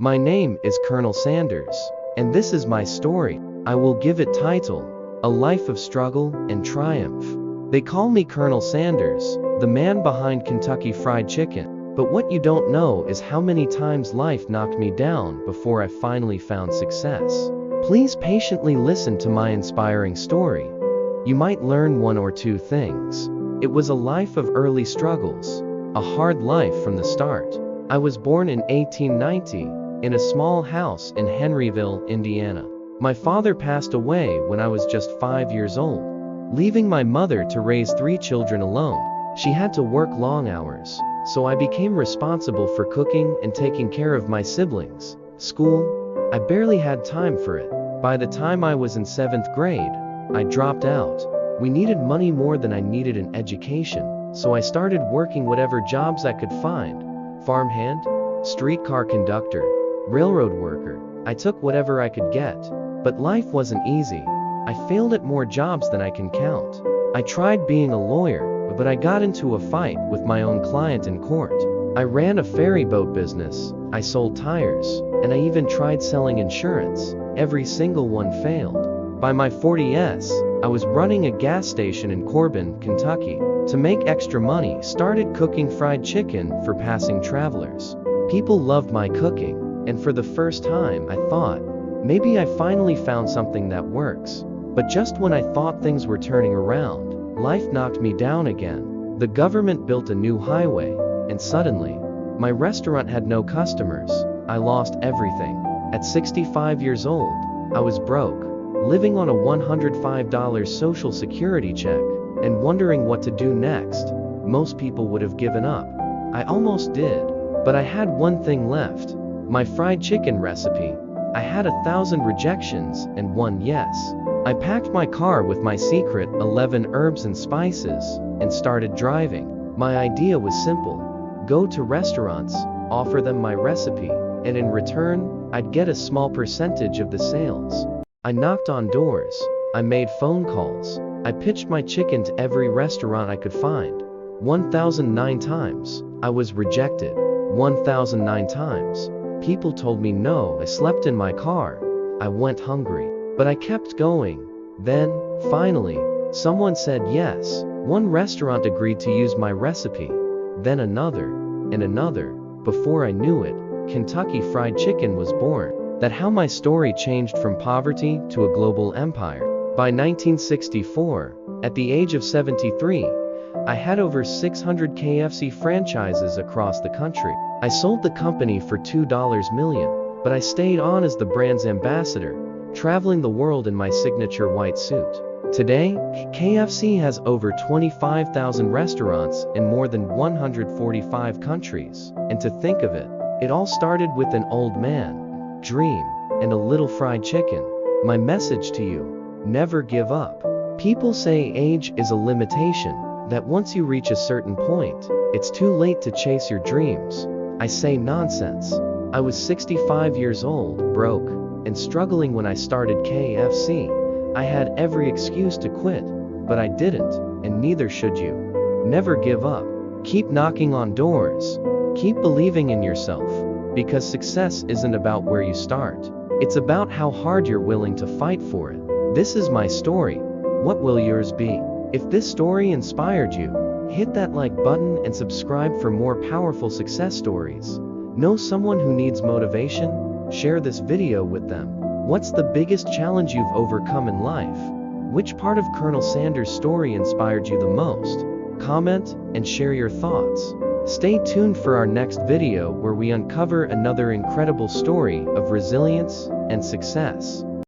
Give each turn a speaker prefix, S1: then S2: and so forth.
S1: My name is Colonel Sanders, and this is my story. I will give it title, A Life of Struggle and Triumph. They call me Colonel Sanders, the man behind Kentucky Fried Chicken. But what you don't know is how many times life knocked me down before I finally found success. Please patiently listen to my inspiring story. You might learn one or two things. It was a life of early struggles, a hard life from the start. I was born in 1890, in a small house in Henryville, Indiana. My father passed away when I was just 5 years old, leaving my mother to raise 3 children alone. She had to work long hours, so I became responsible for cooking and taking care of my siblings. School, I barely had time for it. By the time I was in 7th grade, I dropped out. We needed money more than I needed an education, so I started working whatever jobs I could find. Farmhand, streetcar conductor, railroad worker. I took whatever I could get. But life wasn't easy. I failed at more jobs than I can count. I tried being a lawyer, but I got into a fight with my own client in court. I ran a ferry boat business, I sold tires, and I even tried selling insurance. Every single one failed. By my 40s, I was running a gas station in Corbin, Kentucky. To make extra money, started cooking fried chicken for passing travelers. People loved my cooking, and for the first time I thought, maybe I finally found something that works. But just when I thought things were turning around, life knocked me down again. The government built a new highway, and suddenly, my restaurant had no customers. I lost everything. At 65 years old, I was broke, living on a $105 Social Security check, and wondering what to do next. Most people would have given up. I almost did, but I had one thing left, my fried chicken recipe. I had 1,000 rejections and 1 yes. I packed my car with my secret 11 herbs and spices, and started driving. My idea was simple. Go to restaurants, offer them my recipe, and in return, I'd get a small percentage of the sales. I knocked on doors. I made phone calls. I pitched my chicken to every restaurant I could find. 1,009 times, I was rejected. 1,009 times. People told me no. I slept in my car. I went hungry. But I kept going. Then, finally, someone said yes. One restaurant agreed to use my recipe. Then another, and another. Before I knew it, Kentucky Fried Chicken was born. That's how my story changed from poverty to a global empire. By 1964, at the age of 73, I had over 600 KFC franchises across the country. I sold the company for $2 million, but I stayed on as the brand's ambassador, traveling the world in my signature white suit. Today, KFC has over 25,000 restaurants in more than 145 countries. And to think of it, it all started with an old man, dream, and a little fried chicken. My message to you, never give up. People say age is a limitation, that once you reach a certain point, it's too late to chase your dreams. I say nonsense. I was 65 years old, broke, and struggling when I started KFC. I had every excuse to quit, but I didn't, and neither should you. Never give up. Keep knocking on doors. Keep believing in yourself, because success isn't about where you start. It's about how hard you're willing to fight for it. This is my story. What will yours be? If this story inspired you, hit that like button and subscribe for more powerful success stories. Know someone who needs motivation? Share this video with them. What's the biggest challenge you've overcome in life? Which part of Colonel Sanders' story inspired you the most? Comment and share your thoughts. Stay tuned for our next video where we uncover another incredible story of resilience and success.